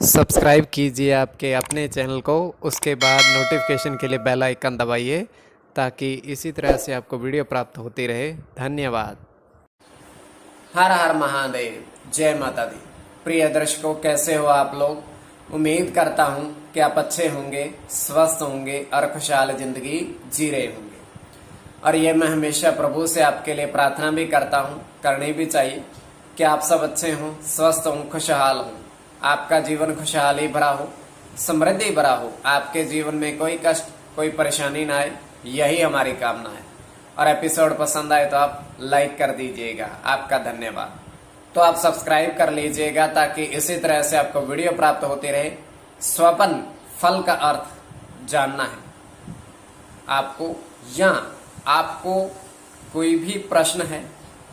Subscribe कीजिए आपके अपने चैनल को, उसके बाद नोटिफिकेशन के लिए बेल आइकन दबाइए ताकि इसी तरह से आपको वीडियो प्राप्त होती रहे। धन्यवाद। हर हर महादेव, जय माता दी। प्रिय दर्शकों, कैसे हो आप लोग। उम्मीद करता हूं कि आप अच्छे होंगे, स्वस्थ होंगे और खुशहाल जिंदगी जी रहे होंगे। और ये मैं हमेशा प्रभु से आपके लिए प्रार्थना भी करता हूं, करनी भी चाहिए कि आप सब अच्छे हों, स्वस्थ हों, खुशहाल हों, आपका जीवन खुशहाली भरा हो, समृद्धि भरा हो, आपके जीवन में कोई कष्ट कोई परेशानी ना आए, यही हमारी कामना है। और एपिसोड पसंद आए तो आप लाइक कर दीजिएगा, आपका धन्यवाद। तो आप सब्सक्राइब कर लीजिएगा ताकि इसी तरह से आपको वीडियो प्राप्त होती रहे। स्वपन फल का अर्थ जानना है आपको, या आपको कोई भी प्रश्न है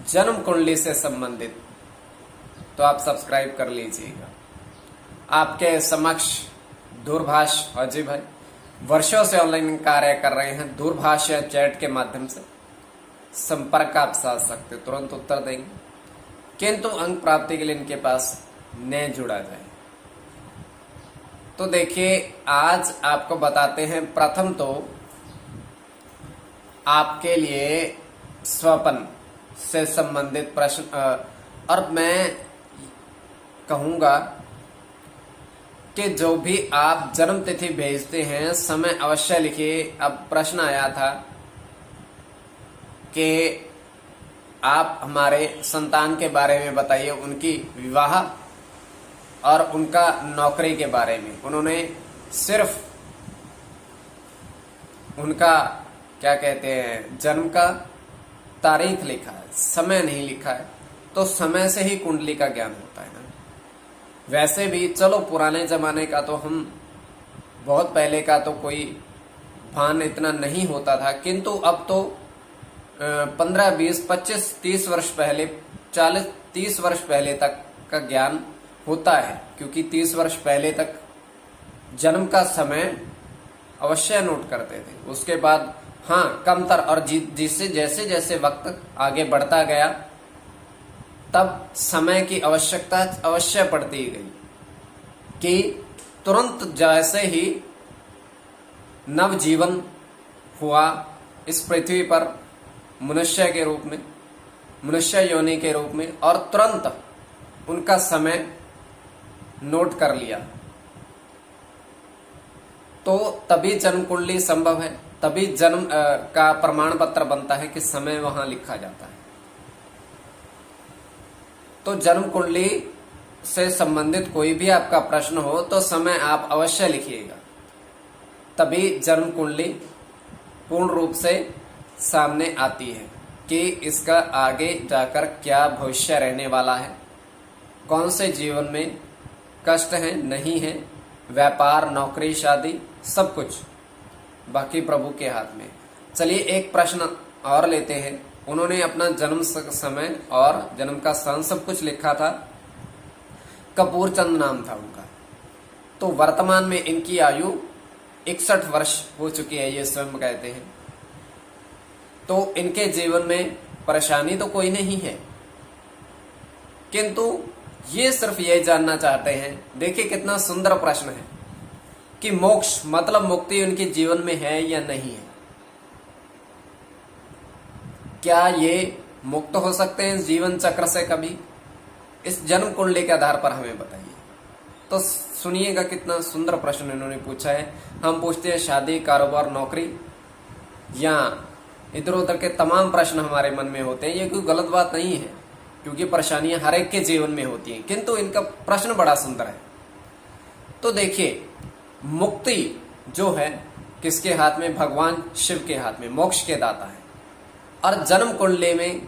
जन्म कुंडली से संबंधित, तो आप सब्सक्राइब कर लीजिएगा। आपके समक्ष दूरभाष अजय भाई वर्षों से ऑनलाइन कार्य कर रहे हैं। दूरभाष या चैट के माध्यम से संपर्क आप साध सकते, तुरंत उत्तर देंगे, किंतु अंक प्राप्ति के लिए इनके पास न जुड़ा जाए। तो देखिए, आज आपको बताते हैं प्रथम तो आपके लिए स्वपन से संबंधित प्रश्न। और मैं कहूंगा कि जो भी आप जन्म तिथि भेजते हैं, समय अवश्य लिखिए। अब प्रश्न आया था कि आप हमारे संतान के बारे में बताइए, उनकी विवाह और उनका नौकरी के बारे में। उन्होंने सिर्फ उनका क्या कहते हैं जन्म का तारीख लिखा है, समय नहीं लिखा है। तो समय से ही कुंडली का ज्ञान होता है ना। वैसे भी चलो, पुराने जमाने का तो हम बहुत पहले का तो कोई भान इतना नहीं होता था, किंतु अब तो 15, 20, 25, 30 वर्ष पहले, 40, 30 वर्ष पहले तक का ज्ञान होता है। क्योंकि 30 वर्ष पहले तक जन्म का समय अवश्य नोट करते थे। उसके बाद हाँ कमतर, और जिससे जैसे जैसे वक्त आगे बढ़ता गया तब समय की आवश्यकता अवश्य पड़ती गई कि तुरंत जैसे ही नवजीवन हुआ इस पृथ्वी पर, मनुष्य के रूप में, मनुष्य योनि के रूप में, और तुरंत उनका समय नोट कर लिया, तो तभी जन्म कुंडली संभव है, तभी जन्म का प्रमाण पत्र बनता है कि समय वहां लिखा जाता है। तो जन्म कुंडली से संबंधित कोई भी आपका प्रश्न हो तो समय आप अवश्य लिखिएगा, तभी जन्म कुंडली पूर्ण रूप से सामने आती है कि इसका आगे जाकर क्या भविष्य रहने वाला है, कौन से जीवन में कष्ट है नहीं है, व्यापार, नौकरी, शादी, सब कुछ बाकी प्रभु के हाथ में। चलिए एक प्रश्न और लेते हैं। उन्होंने अपना जन्म समय और जन्म का स्थान सब कुछ लिखा था। कपूर चंद नाम था उनका। तो वर्तमान में इनकी आयु 61 वर्ष हो चुकी है, ये स्वयं कहते हैं। तो इनके जीवन में परेशानी तो कोई नहीं है, किंतु ये सिर्फ ये जानना चाहते हैं, देखिए कितना सुंदर प्रश्न है, कि मोक्ष मतलब मुक्ति उनके जीवन में है या नहीं है। क्या ये मुक्त हो सकते हैं इस जीवन चक्र से कभी? इस जन्म कुंडली के आधार पर हमें बताइए। तो सुनिएगा कितना सुंदर प्रश्न इन्होंने पूछा है। हम पूछते हैं शादी, कारोबार, नौकरी, या इधर उधर के तमाम प्रश्न हमारे मन में होते हैं। ये कोई गलत बात नहीं है, क्योंकि परेशानियां हर एक के जीवन में होती हैं, किंतु इनका प्रश्न बड़ा सुंदर है। तो देखिए, मुक्ति जो है किसके हाथ में? भगवान शिव के हाथ में, मोक्ष के दाता है। और जन्म कुंडली में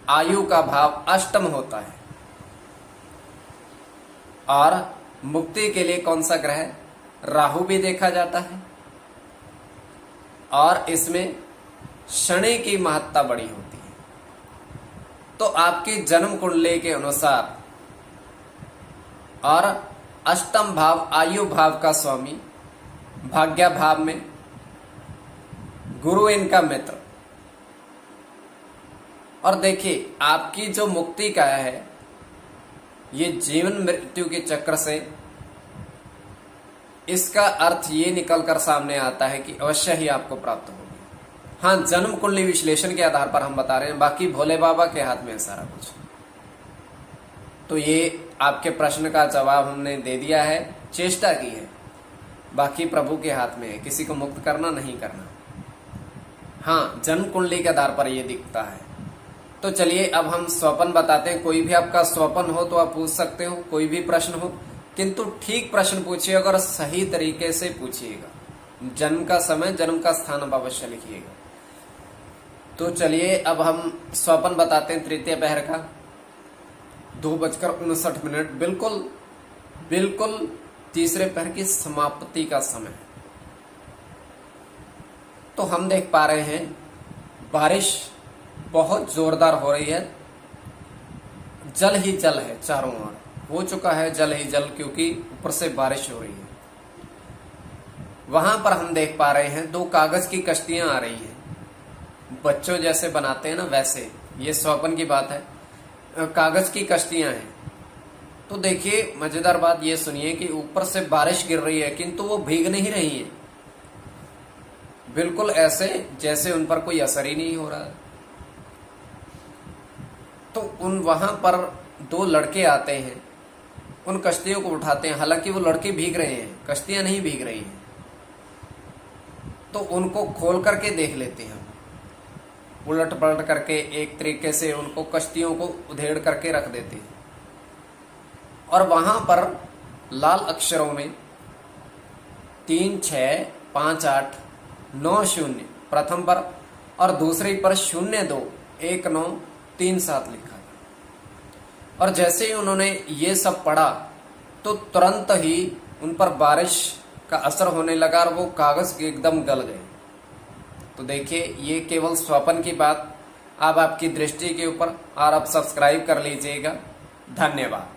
आयु का भाव अष्टम होता है। और मुक्ति के लिए कौन सा ग्रह? राहु भी देखा जाता है। और इसमें शनि की महत्ता बड़ी होती है। तो आपकी जन्म कुंडली के अनुसार, और अष्टम भाव आयु भाव का स्वामी, भाग्य भाव में गुरु इनका मित्र। और देखिए, आपकी जो मुक्ति का है ये जीवन मृत्यु के चक्र से इसका अर्थ ये निकल कर सामने आता है कि अवश्य ही आपको प्राप्त होगी। हाँ, जन्म कुंडली विश्लेषण के आधार पर हम बता रहे हैं, बाकी भोले बाबा के हाथ में है सारा कुछ। तो ये आपके प्रश्न का जवाब हमने दे दिया है, चेष्टा की है, बाकी प्रभु के हाथ में है, किसी को मुक्त करना नहीं करना। हाँ, जन्म कुंडली के आधार पर ये दिखता है। तो चलिए अब हम स्वप्न बताते हैं। कोई भी आपका स्वप्न हो तो आप पूछ सकते हो, कोई भी प्रश्न हो, किंतु ठीक प्रश्न पूछिएगा और सही तरीके से पूछिएगा। जन्म का समय, जन्म का स्थान आप अवश्य लिखिएगा। तो चलिए अब हम स्वप्न बताते हैं तृतीय पहर का 2:59, बिल्कुल बिल्कुल तीसरे पहर की समाप्ति का समय। तो हम देख पा रहे हैं बारिश बहुत जोरदार हो रही है, जल ही जल है, चारों ओर हो चुका है जल ही जल, क्योंकि ऊपर से बारिश हो रही है। वहां पर हम देख पा रहे हैं 2 कागज की कश्तियां आ रही हैं, बच्चों जैसे बनाते हैं ना वैसे, ये स्वप्न की बात है, कागज की कश्तियां हैं। तो देखिए मजेदार बात ये सुनिए कि ऊपर से बारिश गिर रही है किंतु वो भीग नहीं रही है, बिल्कुल ऐसे जैसे उन पर कोई असर ही नहीं हो रहा है। तो वहां पर 2 लड़के आते हैं, उन कश्तियों को उठाते हैं। हालांकि वो लड़के भीग रहे हैं, कश्तियां नहीं भीग रही हैं। तो उनको खोल करके देख लेते हैं, उलट पलट करके एक तरीके से उनको कश्तियों को उधेड़ करके रख देते हैं। और वहां पर लाल अक्षरों में 365890 प्रथम पर और दूसरे पर 021937 लिखा। और जैसे ही उन्होंने ये सब पढ़ा तो तुरंत ही उन पर बारिश का असर होने लगा और वो कागज एकदम गल गए। तो देखिए ये केवल स्वप्न की बात, अब आपकी दृष्टि के ऊपर, और आप सब्सक्राइब कर लीजिएगा। धन्यवाद।